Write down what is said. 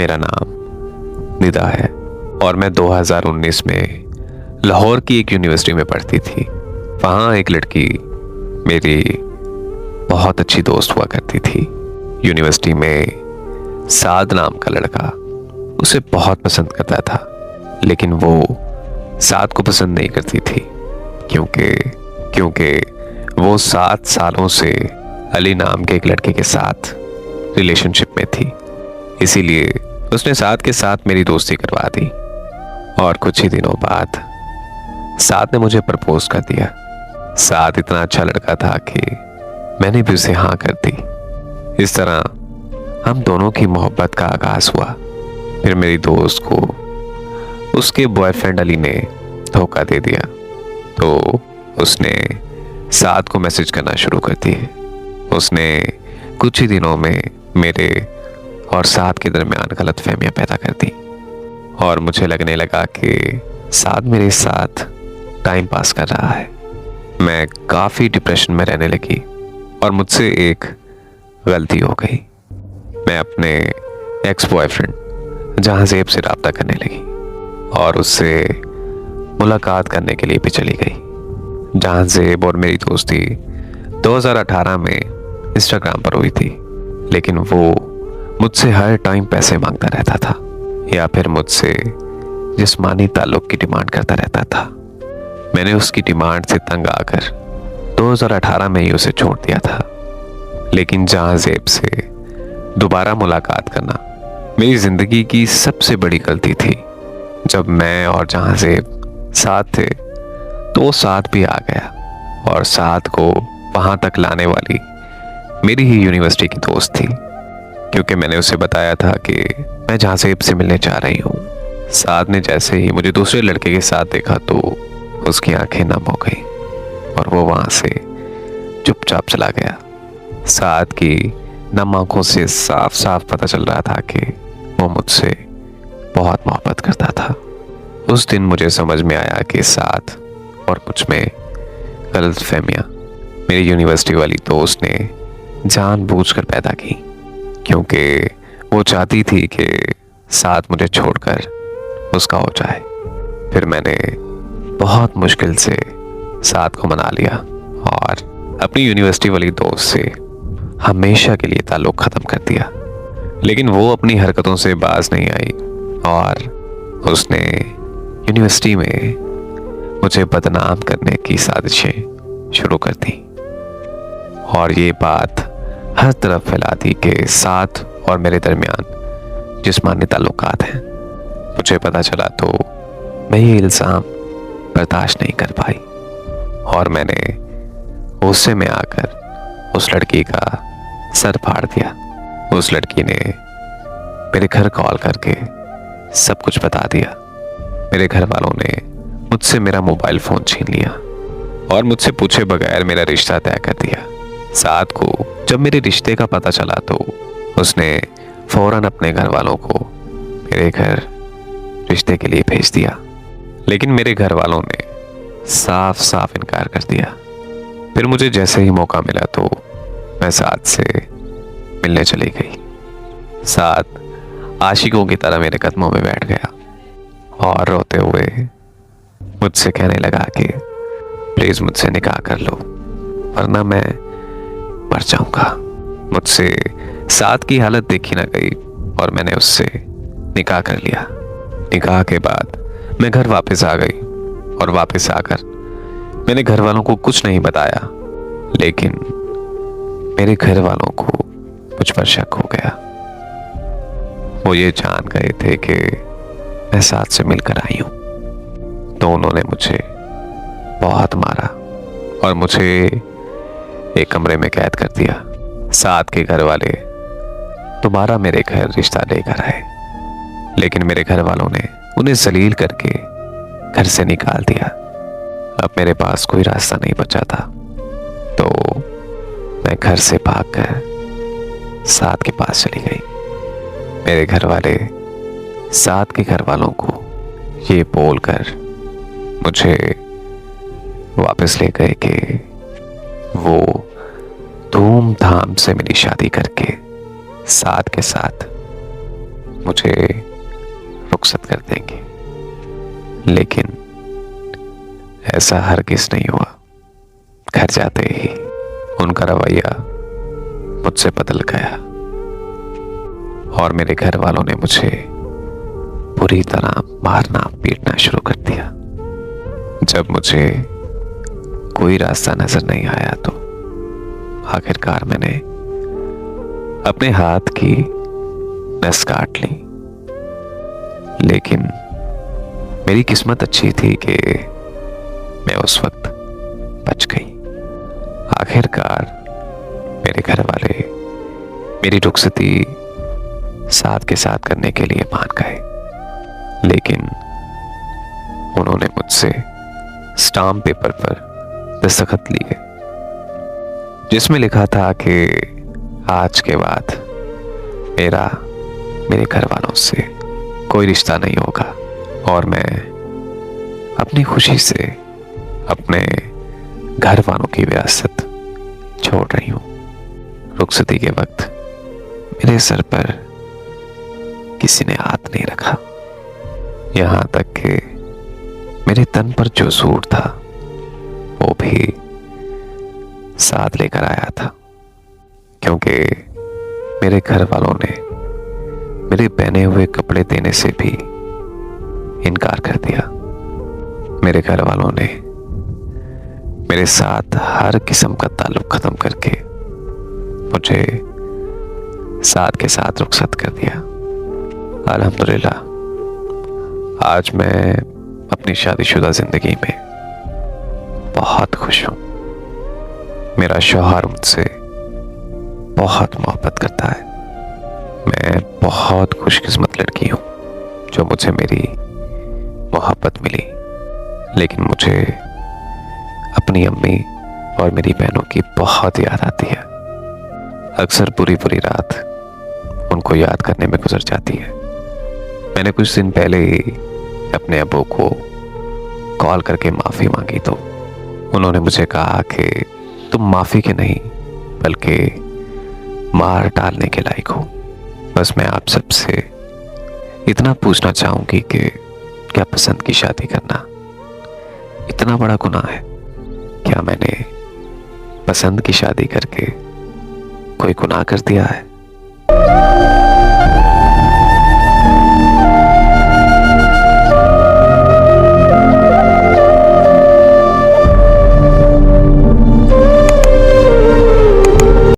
मेरा नाम निदा है और मैं 2019 में लाहौर की एक यूनिवर्सिटी में पढ़ती थी। वहाँ एक लड़की मेरी बहुत अच्छी दोस्त हुआ करती थी। यूनिवर्सिटी में साद नाम का लड़का उसे बहुत पसंद करता था, लेकिन वो साद को पसंद नहीं करती थी क्योंकि वो 7 सालों से अली नाम के एक लड़के के साथ रिलेशनशिप में थी। इसीलिए उसने साद के साथ मेरी दोस्ती करवा दी और कुछ ही दिनों बाद साद ने मुझे प्रपोज कर दिया। साद इतना अच्छा लड़का था कि मैंने भी उसे हाँ कर दी। इस तरह हम दोनों की मोहब्बत का आगाज हुआ। फिर मेरी दोस्त को उसके बॉयफ्रेंड अली ने धोखा दे दिया, तो उसने साद को मैसेज करना शुरू कर दिए। उसने कुछ ही दिनों में मेरे और साद के दरमियान गलतफहमियां पैदा कर दी और मुझे लगने लगा कि साद मेरे साथ टाइम पास कर रहा है। मैं काफ़ी डिप्रेशन में रहने लगी और मुझसे एक गलती हो गई। मैं अपने एक्स बॉयफ्रेंड जहांजेब से रब्ता करने लगी और उससे मुलाकात करने के लिए भी चली गई। जहांजेब और मेरी दोस्ती 2018 में इंस्टाग्राम पर हुई थी, लेकिन वो मुझसे हर टाइम पैसे मांगता रहता था या फिर मुझसे जिस्मानी ताल्लुक की डिमांड करता रहता था। मैंने उसकी डिमांड से तंग आकर 2018 में ही उसे छोड़ दिया था। लेकिन जहांजेब से दोबारा मुलाकात करना मेरी जिंदगी की सबसे बड़ी गलती थी। जब मैं और जहांजेब साथ थे तो वो साथ भी आ गया और साथ को वहां तक लाने वाली मेरी ही यूनिवर्सिटी की दोस्त थी, क्योंकि मैंने उसे बताया था कि मैं जहांजेब से मिलने जा रही हूँ। साथ ने जैसे ही मुझे दूसरे लड़के के साथ देखा तो उसकी आंखें नम हो गई और वो वहां से चुपचाप चला गया। साथ की नम आंखों से साफ साफ पता चल रहा था कि वो मुझसे बहुत मोहब्बत करता था। उस दिन मुझे समझ में आया कि साथ और मुझ में गलतफहमियां मेरी यूनिवर्सिटी वाली दोस्त ने जानबूझकर पैदा की, क्योंकि वो चाहती थी कि साथ मुझे छोड़कर उसका हो जाए। फिर मैंने बहुत मुश्किल से साथ को मना लिया और अपनी यूनिवर्सिटी वाली दोस्त से हमेशा के लिए ताल्लुक ख़त्म कर दिया। लेकिन वो अपनी हरकतों से बाज नहीं आई और उसने यूनिवर्सिटी में मुझे बदनाम करने की साजिशें शुरू कर दी और ये बात हर तरफ फैला दी कि साथ और मेरे दरमियान जिस्मानी ताल्लुकात हैं। मुझे पता चला तो मैं ये इल्ज़ाम बर्दाश्त नहीं कर पाई और मैंने गुस्से में आकर उस लड़की का सर फाड़ दिया। उस लड़की ने मेरे घर कॉल करके सब कुछ बता दिया। मेरे घर वालों ने मुझसे मेरा मोबाइल फ़ोन छीन लिया और मुझसे पूछे बगैर मेरा रिश्ता तय कर दिया। साथ को जब मेरे रिश्ते का पता चला तो उसने फौरन अपने घर वालों को मेरे घर रिश्ते के लिए भेज दिया, लेकिन मेरे घर वालों ने साफ साफ इनकार कर दिया। फिर मुझे जैसे ही मौका मिला तो मैं साथ से मिलने चली गई। साथ आशिकों की तरह मेरे कदमों में बैठ गया और रोते हुए मुझसे कहने लगा कि प्लीज़ मुझसे निकाह कर लो वरना मैं मर जाऊंगा। मुझसे साथ की हालत देखी ना गई और मैंने उससे निकाह कर लिया। निकाह के बाद मैं घर वापस आ गई और वापस आकर मैंने घर वालों को कुछ नहीं बताया, लेकिन मेरे घर वालों को मुझ पर शक हो गया। वो ये जान गए थे कि मैं साथ से मिलकर आई हूं, तो उन्होंने मुझे बहुत मारा और मुझे एक कमरे में कैद कर दिया। साथ के घर वाले दोबारा मेरे घर रिश्ता लेकर आए, लेकिन मेरे घर वालों ने उन्हें जलील करके घर से निकाल दिया। अब मेरे पास कोई रास्ता नहीं बचा था, तो मैं घर से भागकर साथ के पास चली गई। मेरे घर वाले साथ के घर वालों को ये बोलकर मुझे वापस ले गए कि वो धूमधाम से मेरी शादी करके साथ के साथ मुझे मुझे रुखसत कर देंगे, लेकिन ऐसा हरगिज नहीं हुआ। घर जाते ही उनका रवैया मुझसे बदल गया और मेरे घर वालों ने मुझे बुरी तरह मारना पीटना शुरू कर दिया। जब मुझे कोई रास्ता नजर नहीं आया तो आखिरकार मैंने अपने हाथ की नस काट ली। लेकिन मेरी किस्मत अच्छी थी कि मैं उस वक्त बच गई। आखिरकार मेरे घर वाले मेरी रुखसती साथ के साथ करने के लिए मान गए, लेकिन उन्होंने मुझसे स्टाम्प पेपर पर दस्तखत लिए जिसमें लिखा था कि आज के बाद मेरा मेरे घर वालों से कोई रिश्ता नहीं होगा और मैं अपनी खुशी से अपने घर वालों की विरासत छोड़ रही हूं। रुखसती के वक्त मेरे सर पर किसी ने हाथ नहीं रखा, यहां तक कि मेरे तन पर जो सूट था वो भी साथ लेकर आया था, क्योंकि मेरे घर वालों ने मेरे पहने हुए कपड़े देने से भी इनकार कर दिया। मेरे घर वालों ने मेरे साथ हर किस्म का ताल्लुक खत्म करके मुझे साथ के साथ रुखसत कर दिया। अल्हम्दुलिल्लाह आज मैं अपनी शादीशुदा जिंदगी में बहुत खुश हूं। मेरा शौहर मुझसे बहुत मोहब्बत करता है। मैं बहुत खुशकिस्मत लड़की हूं जो मुझे मेरी मोहब्बत मिली, लेकिन मुझे अपनी अम्मी और मेरी बहनों की बहुत याद आती है। अक्सर पूरी पूरी रात उनको याद करने में गुजर जाती है। मैंने कुछ दिन पहले ही अपने अब्बू को कॉल करके माफ़ी मांगी तो उन्होंने मुझे कहा कि तुम माफ़ी के नहीं बल्कि मार डालने के लायक हो। बस मैं आप सबसे इतना पूछना चाहूंगी कि क्या पसंद की शादी करना इतना बड़ा गुनाह है? क्या मैंने पसंद की शादी करके कोई गुनाह कर दिया है?